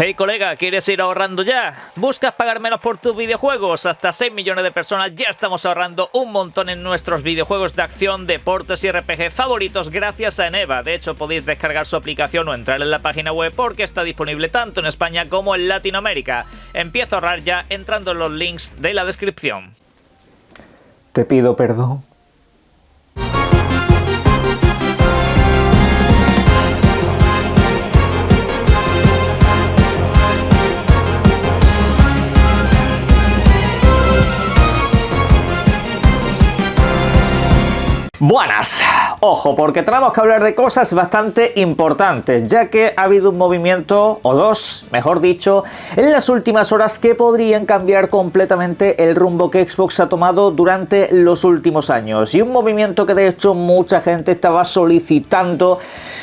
Hey colega, ¿quieres ir ahorrando ya? ¿Buscas pagar menos por tus videojuegos? Hasta 6 millones de personas ya estamos ahorrando un montón en nuestros videojuegos de acción, deportes y RPG favoritos gracias a Eneva. De hecho, podéis descargar su aplicación o entrar en la página web porque está disponible tanto en España como en Latinoamérica. Empieza a ahorrar ya entrando en los links de la descripción. Te pido perdón. Buenas, ojo, porque tenemos que hablar de cosas bastante importantes, ya que ha habido un movimiento, o dos, mejor dicho, en las últimas horas que podrían cambiar completamente el rumbo que Xbox ha tomado durante los últimos años, y un movimiento que de hecho mucha gente estaba solicitando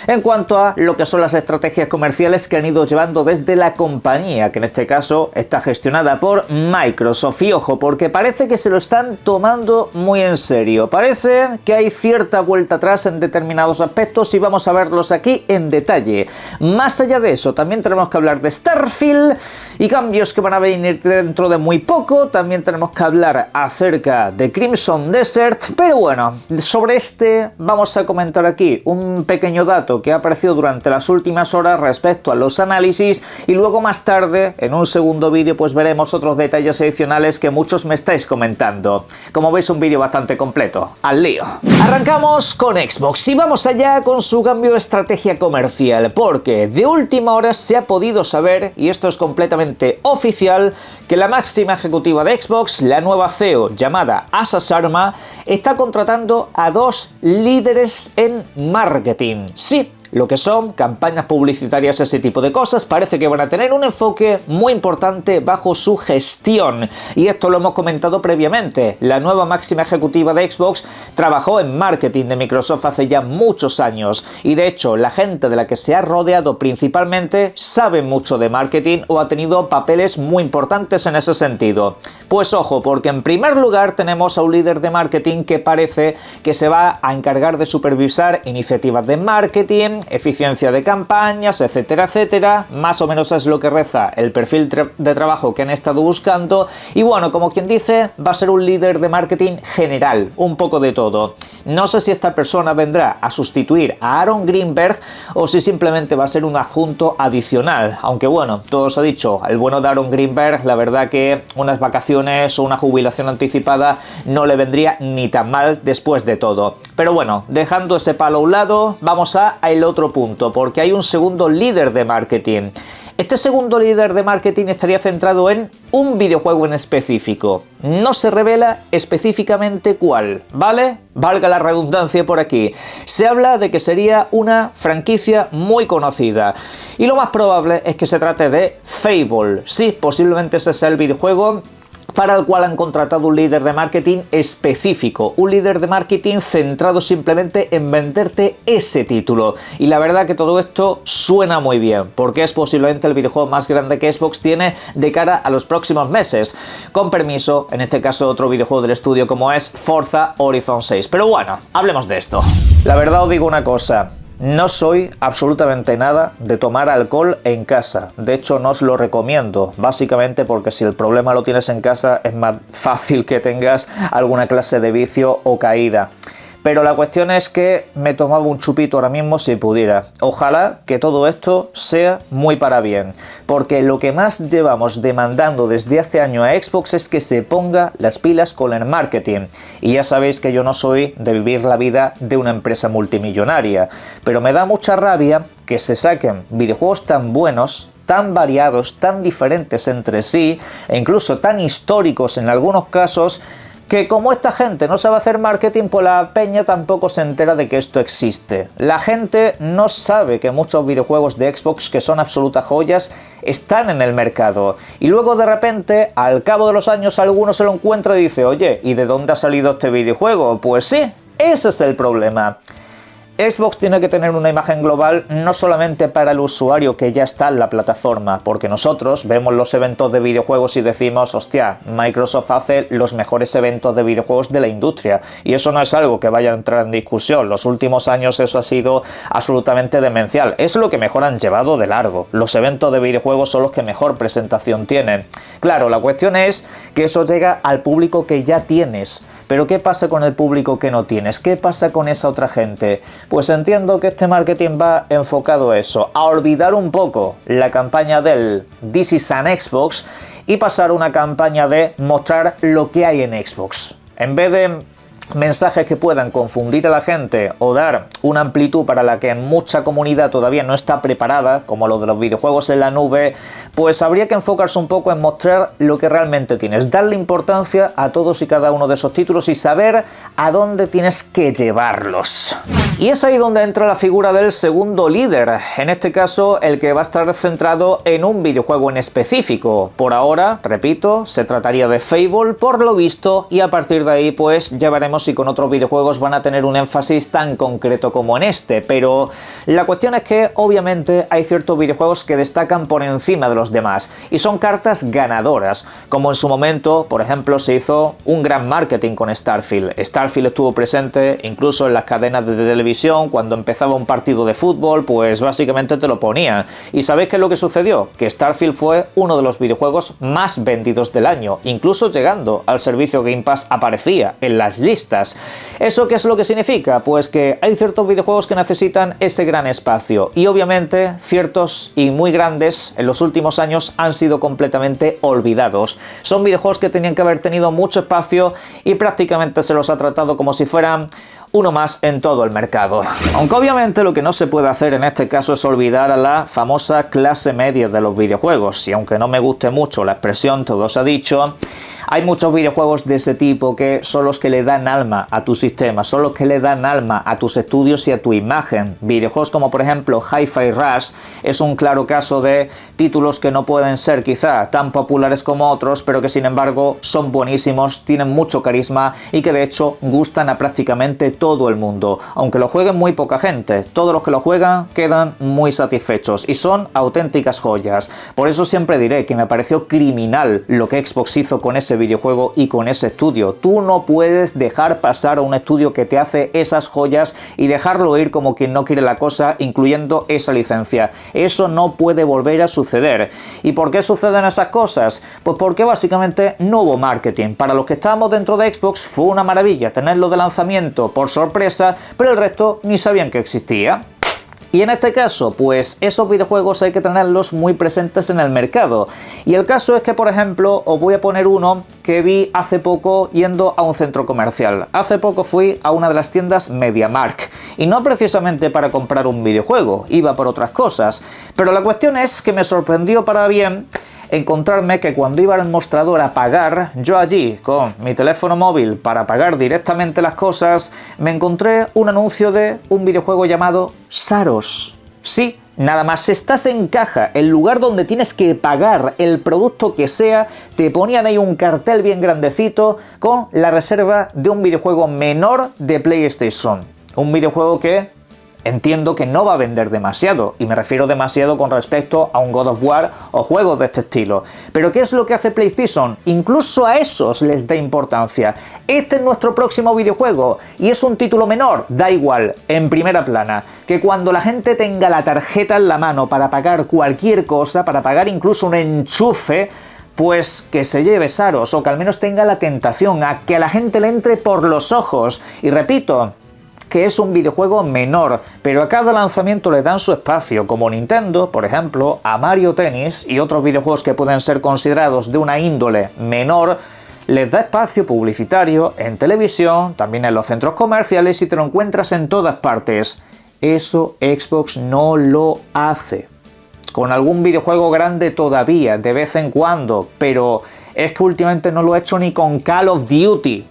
en cuanto a lo que son las estrategias comerciales que han ido llevando desde la compañía, que en este caso está gestionada por Microsoft. Y ojo, porque parece que se lo están tomando muy en serio, parece que hay cierta vuelta atrás en determinados aspectos y vamos a verlos aquí en detalle. Más allá de eso, también tenemos que hablar de Starfield y cambios que van a venir dentro de muy poco. También tenemos que hablar acerca de Crimson Desert, pero bueno, sobre este vamos a comentar aquí un pequeño dato que ha aparecido durante las últimas horas respecto a los análisis, y luego más tarde en un segundo vídeo pues veremos otros detalles adicionales que muchos me estáis comentando. Como veis, un vídeo bastante completo. ¡Al lío! Arrancamos con Xbox y vamos allá con su cambio de estrategia comercial, porque de última hora se ha podido saber, y esto es completamente oficial, que la máxima ejecutiva de Xbox, la nueva CEO llamada Asa Sharma, está contratando a dos líderes en marketing. Sí, lo que son campañas publicitarias, ese tipo de cosas, parece que van a tener un enfoque muy importante bajo su gestión. Y esto lo hemos comentado previamente. La nueva máxima ejecutiva de Xbox trabajó en marketing de Microsoft hace ya muchos años. Y de hecho, la gente de la que se ha rodeado principalmente sabe mucho de marketing o ha tenido papeles muy importantes en ese sentido. Pues ojo, porque en primer lugar tenemos a un líder de marketing que parece que se va a encargar de supervisar iniciativas de marketing, eficiencia de campañas, etcétera, etcétera. Más o menos es lo que reza el perfil de trabajo que han estado buscando. Y bueno, como quien dice, va a ser un líder de marketing general, un poco de todo. No sé si esta persona vendrá a sustituir a Aaron Greenberg o si simplemente va a ser un adjunto adicional. Aunque bueno, todo se ha dicho, el bueno de Aaron Greenberg, la verdad que unas vacaciones o una jubilación anticipada no le vendría ni tan mal después de todo. Pero bueno, dejando ese palo a un lado, vamos a el otro punto, porque hay un segundo líder de marketing. Este segundo líder de marketing estaría centrado en un videojuego en específico. No se revela específicamente cuál, ¿vale? Valga la redundancia por aquí. Se habla de que sería una franquicia muy conocida. Y lo más probable es que se trate de Fable. Sí, posiblemente ese sea el videojuego para el cual han contratado un líder de marketing específico, un líder de marketing centrado simplemente en venderte ese título. Y la verdad que todo esto suena muy bien, porque es posiblemente el videojuego más grande que Xbox tiene de cara a los próximos meses. Con permiso, en este caso otro videojuego del estudio como es Forza Horizon 6. Pero bueno, hablemos de esto. La verdad os digo una cosa. No soy absolutamente nada de tomar alcohol en casa. De hecho, no os lo recomiendo. Básicamente porque si el problema lo tienes en casa, es más fácil que tengas alguna clase de vicio o caída. Pero la cuestión es que me tomaba un chupito ahora mismo si pudiera. Ojalá que todo esto sea muy para bien, porque lo que más llevamos demandando desde hace años a Xbox es que se ponga las pilas con el marketing. Y ya sabéis que yo no soy de vivir la vida de una empresa multimillonaria, pero me da mucha rabia que se saquen videojuegos tan buenos, tan variados, tan diferentes entre sí, e incluso tan históricos en algunos casos, que como esta gente no sabe hacer marketing, pues la peña tampoco se entera de que esto existe. La gente no sabe que muchos videojuegos de Xbox que son absolutas joyas están en el mercado. Y luego de repente, al cabo de los años, alguno se lo encuentra y dice, oye, ¿y de dónde ha salido este videojuego? Pues sí, ese es el problema. Xbox tiene que tener una imagen global no solamente para el usuario que ya está en la plataforma, porque nosotros vemos los eventos de videojuegos y decimos, hostia, Microsoft hace los mejores eventos de videojuegos de la industria, y eso no es algo que vaya a entrar en discusión. Los últimos años eso ha sido absolutamente demencial, es lo que mejor han llevado de largo. Los eventos de videojuegos son los que mejor presentación tienen. Claro, la cuestión es que eso llega al público que ya tienes. Pero ¿qué pasa con el público que no tienes? ¿Qué pasa con esa otra gente? Pues entiendo que este marketing va enfocado a eso, a olvidar un poco la campaña del This is an Xbox y pasar a una campaña de mostrar lo que hay en Xbox. En vez de mensajes que puedan confundir a la gente o dar una amplitud para la que mucha comunidad todavía no está preparada, como lo de los videojuegos en la nube, pues habría que enfocarse un poco en mostrar lo que realmente tienes, darle importancia a todos y cada uno de esos títulos y saber a dónde tienes que llevarlos. Y es ahí donde entra la figura del segundo líder, en este caso el que va a estar centrado en un videojuego en específico. Por ahora, repito, se trataría de Fable por lo visto, y a partir de ahí pues ya veremos si con otros videojuegos van a tener un énfasis tan concreto como en este, pero la cuestión es que obviamente hay ciertos videojuegos que destacan por encima de los demás y son cartas ganadoras, como en su momento, por ejemplo, se hizo un gran marketing con Starfield. Starfield estuvo presente incluso en las cadenas de televisión cuando empezaba un partido de fútbol, pues básicamente te lo ponían. ¿Y sabéis qué es lo que sucedió? Que Starfield fue uno de los videojuegos más vendidos del año, incluso llegando al servicio Game Pass aparecía en las listas. ¿Eso qué es lo que significa? Pues que hay ciertos videojuegos que necesitan ese gran espacio y obviamente ciertos y muy grandes en los últimos años han sido completamente olvidados. Son videojuegos que tenían que haber tenido mucho espacio y prácticamente se los ha tratado como si fueran uno más en todo el mercado. Aunque obviamente lo que no se puede hacer en este caso es olvidar a la famosa clase media de los videojuegos, y aunque no me guste mucho la expresión, todo se ha dicho, hay muchos videojuegos de ese tipo que son los que le dan alma a tu sistema, son los que le dan alma a tus estudios y a tu imagen. Videojuegos como por ejemplo Hi-Fi Rush es un claro caso de títulos que no pueden ser quizá tan populares como otros, pero que sin embargo son buenísimos, tienen mucho carisma y que de hecho gustan a prácticamente todo el mundo. Aunque lo jueguen muy poca gente, todos los que lo juegan quedan muy satisfechos y son auténticas joyas. Por eso siempre diré que me pareció criminal lo que Xbox hizo con ese videojuego y con ese estudio. Tú no puedes dejar pasar a un estudio que te hace esas joyas y dejarlo ir como quien no quiere la cosa, incluyendo esa licencia. Eso no puede volver a suceder. ¿Y por qué suceden esas cosas? Pues porque básicamente no hubo marketing. Para los que estábamos dentro de Xbox fue una maravilla tenerlo de lanzamiento por sorpresa, pero el resto ni sabían que existía. Y en este caso, pues esos videojuegos hay que tenerlos muy presentes en el mercado. Y el caso es que, por ejemplo, os voy a poner uno que vi hace poco yendo a un centro comercial. Hace poco fui a una de las tiendas MediaMarkt. Y no precisamente para comprar un videojuego, iba por otras cosas. Pero la cuestión es que me sorprendió para bien encontrarme que cuando iba al mostrador a pagar, yo allí con mi teléfono móvil para pagar directamente las cosas, me encontré un anuncio de un videojuego llamado Saros. Sí, nada más estás en caja, el lugar donde tienes que pagar el producto que sea, te ponían ahí un cartel bien grandecito con la reserva de un videojuego menor de PlayStation. Un videojuego que entiendo que no va a vender demasiado, y me refiero demasiado con respecto a un God of War o juegos de este estilo. Pero ¿qué es lo que hace PlayStation? Incluso a esos les da importancia. Este es nuestro próximo videojuego, y es un título menor, da igual, en primera plana. Que cuando la gente tenga la tarjeta en la mano para pagar cualquier cosa, para pagar incluso un enchufe, pues que se lleve Saros, o que al menos tenga la tentación, a que a la gente le entre por los ojos. Y repito, que es un videojuego menor, pero a cada lanzamiento le dan su espacio, como Nintendo, por ejemplo, a Mario Tennis y otros videojuegos que pueden ser considerados de una índole menor, les da espacio publicitario en televisión, también en los centros comerciales, y te lo encuentras en todas partes. Eso Xbox no lo hace. Con algún videojuego grande todavía, de vez en cuando, pero es que últimamente no lo ha hecho ni con Call of Duty.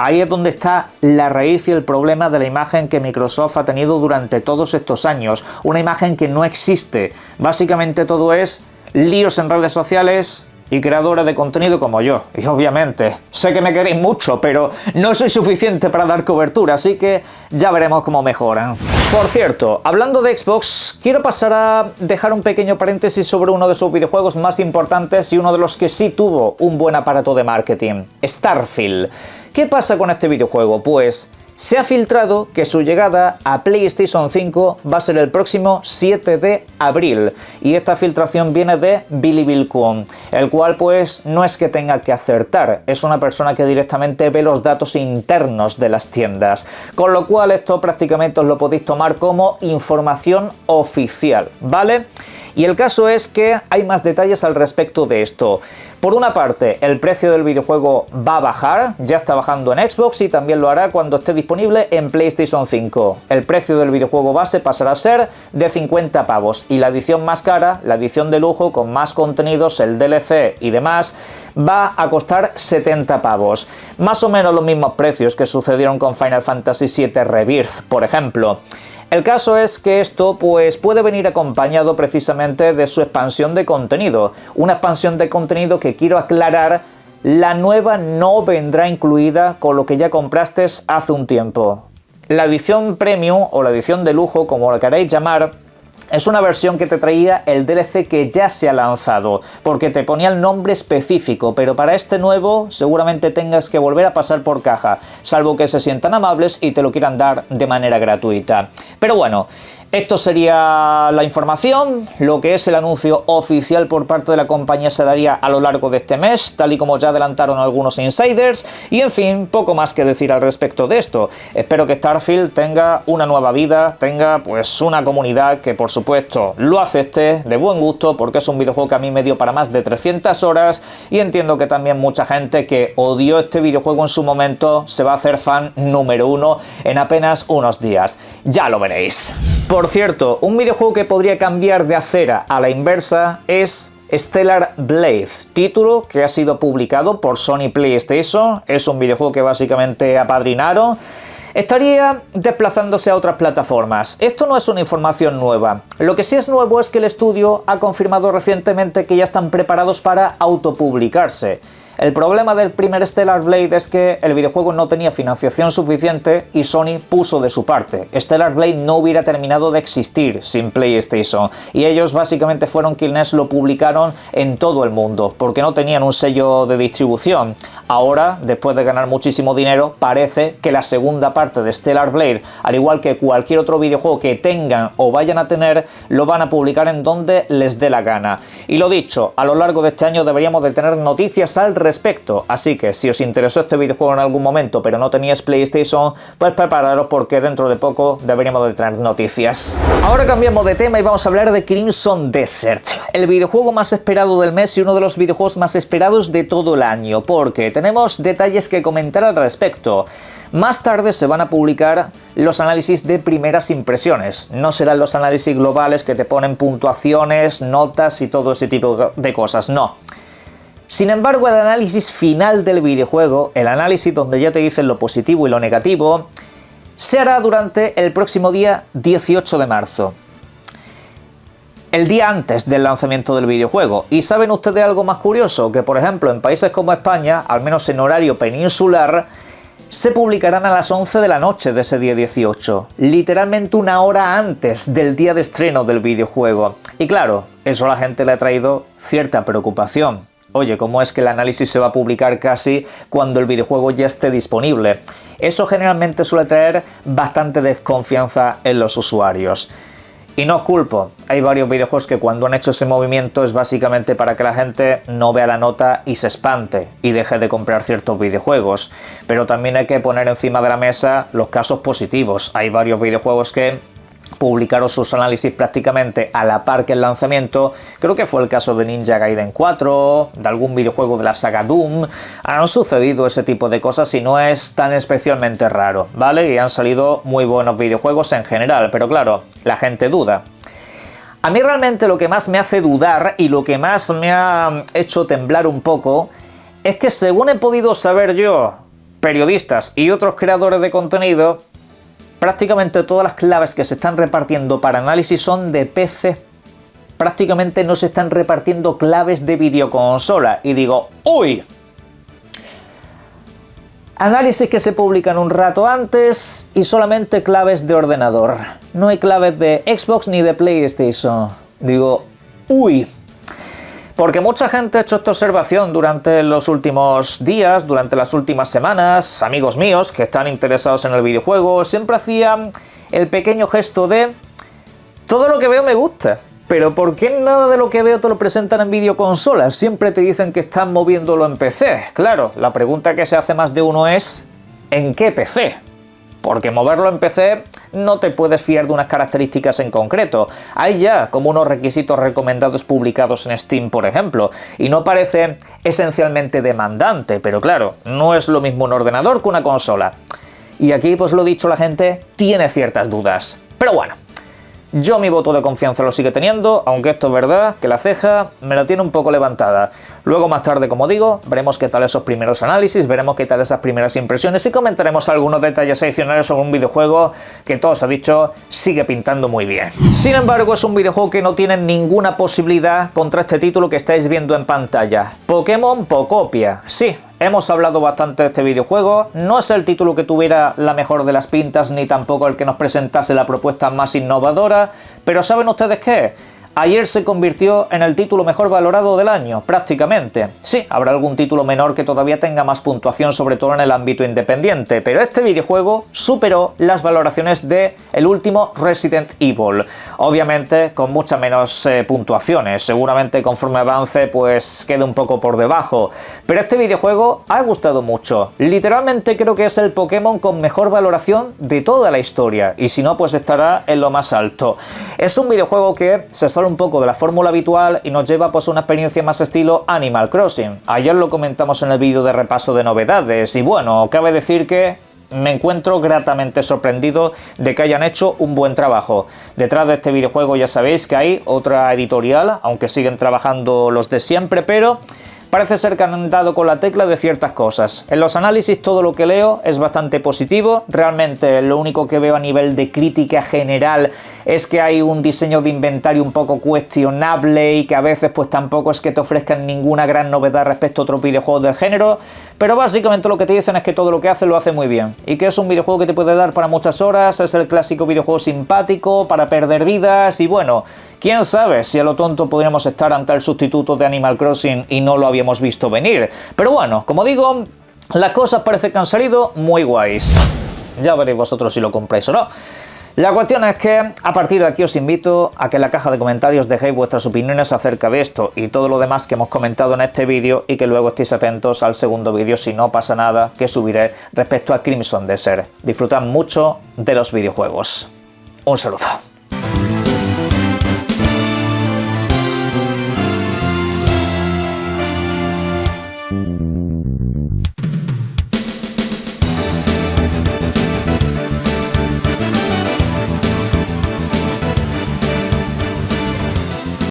Ahí es donde está la raíz y el problema de la imagen que Microsoft ha tenido durante todos estos años. Una imagen que no existe. Básicamente todo es líos en redes sociales, y creadores de contenido como yo. Y obviamente, sé que me queréis mucho, pero no soy suficiente para dar cobertura, así que ya veremos cómo mejoran. Por cierto, hablando de Xbox, quiero pasar a dejar un pequeño paréntesis sobre uno de sus videojuegos más importantes y uno de los que sí tuvo un buen aparato de marketing, Starfield. ¿Qué pasa con este videojuego? Pues se ha filtrado que su llegada a PlayStation 5 va a ser el próximo 7 de abril y esta filtración viene de Billy Bill Kuhn, el cual pues no es que tenga que acertar, es una persona que directamente ve los datos internos de las tiendas, con lo cual esto prácticamente os lo podéis tomar como información oficial, ¿vale? Y el caso es que hay más detalles al respecto de esto. Por una parte, el precio del videojuego va a bajar, ya está bajando en Xbox y también lo hará cuando esté disponible en PlayStation 5. El precio del videojuego base pasará a ser de 50 pavos y la edición más cara, la edición de lujo con más contenidos, el DLC y demás, va a costar 70 pavos. Más o menos los mismos precios que sucedieron con Final Fantasy VII Rebirth, por ejemplo. El caso es que esto pues puede venir acompañado precisamente de su expansión de contenido. Una expansión de contenido que quiero aclarar, la nueva no vendrá incluida con lo que ya compraste hace un tiempo. La edición premium o la edición de lujo, como la queréis llamar, es una versión que te traía el DLC que ya se ha lanzado, porque te ponía el nombre específico, pero para este nuevo seguramente tengas que volver a pasar por caja, salvo que se sientan amables y te lo quieran dar de manera gratuita. Pero bueno, esto sería la información, lo que es el anuncio oficial por parte de la compañía se daría a lo largo de este mes, tal y como ya adelantaron algunos insiders, y en fin, poco más que decir al respecto de esto. Espero que Starfield tenga una nueva vida, tenga pues una comunidad que por supuesto lo acepte de buen gusto, porque es un videojuego que a mí me dio para más de 300 horas, y entiendo que también mucha gente que odió este videojuego en su momento se va a hacer fan número 1 en apenas unos días. Ya lo veréis. Por cierto, un videojuego que podría cambiar de acera a la inversa es Stellar Blade, título que ha sido publicado por Sony PlayStation, es un videojuego que básicamente apadrinaron. Estaría desplazándose a otras plataformas. Esto no es una información nueva. Lo que sí es nuevo es que el estudio ha confirmado recientemente que ya están preparados para autopublicarse. El problema del primer Stellar Blade es que el videojuego no tenía financiación suficiente y Sony puso de su parte. Stellar Blade no hubiera terminado de existir sin PlayStation y ellos básicamente fueron quienes lo publicaron en todo el mundo porque no tenían un sello de distribución. Ahora, después de ganar muchísimo dinero, parece que la segunda parte de Stellar Blade, al igual que cualquier otro videojuego que tengan o vayan a tener, lo van a publicar en donde les dé la gana. Y lo dicho, a lo largo de este año deberíamos de tener noticias al respecto, así que si os interesó este videojuego en algún momento pero no teníais PlayStation, pues prepararos porque dentro de poco deberíamos de tener noticias. Ahora cambiamos de tema y vamos a hablar de Crimson Desert, el videojuego más esperado del mes y uno de los videojuegos más esperados de todo el año, porque tenemos detalles que comentar al respecto. Más tarde se van a publicar los análisis de primeras impresiones. No serán los análisis globales que te ponen puntuaciones, notas y todo ese tipo de cosas, no. Sin embargo, el análisis final del videojuego, el análisis donde ya te dicen lo positivo y lo negativo, se hará durante el próximo día 18 de marzo. El día antes del lanzamiento del videojuego. ¿Y saben ustedes algo más curioso? Que por ejemplo en países como España, al menos en horario peninsular, se publicarán a las 11 de la noche de ese día 18, literalmente una hora antes del día de estreno del videojuego. Y claro, eso a la gente le ha traído cierta preocupación. Oye, ¿cómo es que el análisis se va a publicar casi cuando el videojuego ya esté disponible? Eso generalmente suele traer bastante desconfianza en los usuarios. Y no os culpo, hay varios videojuegos que cuando han hecho ese movimiento es básicamente para que la gente no vea la nota y se espante y deje de comprar ciertos videojuegos. Pero también hay que poner encima de la mesa los casos positivos. Hay varios videojuegos que publicaron sus análisis prácticamente a la par que el lanzamiento. Creo que fue el caso de Ninja Gaiden 4, de algún videojuego de la saga Doom. Han sucedido ese tipo de cosas y no es tan especialmente raro, ¿vale? Y han salido muy buenos videojuegos en general, pero claro, la gente duda. A mí realmente lo que más me hace dudar y lo que más me ha hecho temblar un poco es que, según he podido saber yo, periodistas y otros creadores de contenido, prácticamente todas las claves que se están repartiendo para análisis son de PC. prácticamente no se están repartiendo claves de videoconsola. Y digo, ¡uy! Análisis que se publican un rato antes y solamente claves de ordenador. No hay claves de Xbox ni de PlayStation. Digo, ¡uy! Porque mucha gente ha hecho esta observación durante los últimos días, durante las últimas semanas. Amigos míos que están interesados en el videojuego siempre hacían el pequeño gesto de todo lo que veo me gusta. Pero ¿por qué nada de lo que veo te lo presentan en videoconsolas? Siempre te dicen que están moviéndolo en PC. Claro, la pregunta que se hace más de uno es ¿en qué PC? Porque moverlo en PC no te puedes fiar de unas características en concreto. Hay ya como unos requisitos recomendados publicados en Steam, por ejemplo, y no parece esencialmente demandante, pero claro, no es lo mismo un ordenador que una consola. Y aquí, pues lo dicho, la gente tiene ciertas dudas. Pero bueno, yo mi voto de confianza lo sigue teniendo, aunque esto es verdad que la ceja me la tiene un poco levantada. Luego más tarde, como digo, veremos qué tal esos primeros análisis, veremos qué tal esas primeras impresiones y comentaremos algunos detalles adicionales sobre un videojuego que, todo se ha dicho, sigue pintando muy bien. Sin embargo, es un videojuego que no tiene ninguna posibilidad contra este título que estáis viendo en pantalla. Pokémon Pocopia. Sí, hemos hablado bastante de este videojuego, no es el título que tuviera la mejor de las pintas ni tampoco el que nos presentase la propuesta más innovadora, pero ¿saben ustedes qué? Ayer se convirtió en el título mejor valorado del año, prácticamente. Sí, habrá algún título menor que todavía tenga más puntuación, sobre todo en el ámbito independiente, pero este videojuego superó las valoraciones de el último Resident Evil. Obviamente con muchas menos puntuaciones, seguramente conforme avance pues quede un poco por debajo, pero este videojuego ha gustado mucho. Literalmente creo que es el Pokémon con mejor valoración de toda la historia, y si no pues estará en lo más alto. Es un videojuego que se sale un poco de la fórmula habitual y nos lleva pues a una experiencia más estilo Animal Crossing. Ayer lo comentamos en el vídeo de repaso de novedades y bueno, cabe decir que me encuentro gratamente sorprendido de que hayan hecho un buen trabajo. Detrás de este videojuego ya sabéis que hay otra editorial, aunque siguen trabajando los de siempre, pero parece ser que han dado con la tecla de ciertas cosas. En los análisis todo lo que leo es bastante positivo. Realmente lo único que veo a nivel de crítica general es que hay un diseño de inventario un poco cuestionable y que a veces pues tampoco es que te ofrezcan ninguna gran novedad respecto a otros videojuegos del género, pero básicamente lo que te dicen es que todo lo que hace lo hace muy bien y que es un videojuego que te puede dar para muchas horas, es el clásico videojuego simpático para perder vidas y bueno, quién sabe si a lo tonto podríamos estar ante el sustituto de Animal Crossing y no lo habíamos visto venir. Pero bueno, como digo, las cosas parece que han salido muy guays. Ya veréis vosotros si lo compráis o no. La cuestión es que a partir de aquí os invito a que en la caja de comentarios dejéis vuestras opiniones acerca de esto y todo lo demás que hemos comentado en este vídeo y que luego estéis atentos al segundo vídeo, si no pasa nada, que subiré respecto a Crimson Desert. Disfrutad mucho de los videojuegos. Un saludo.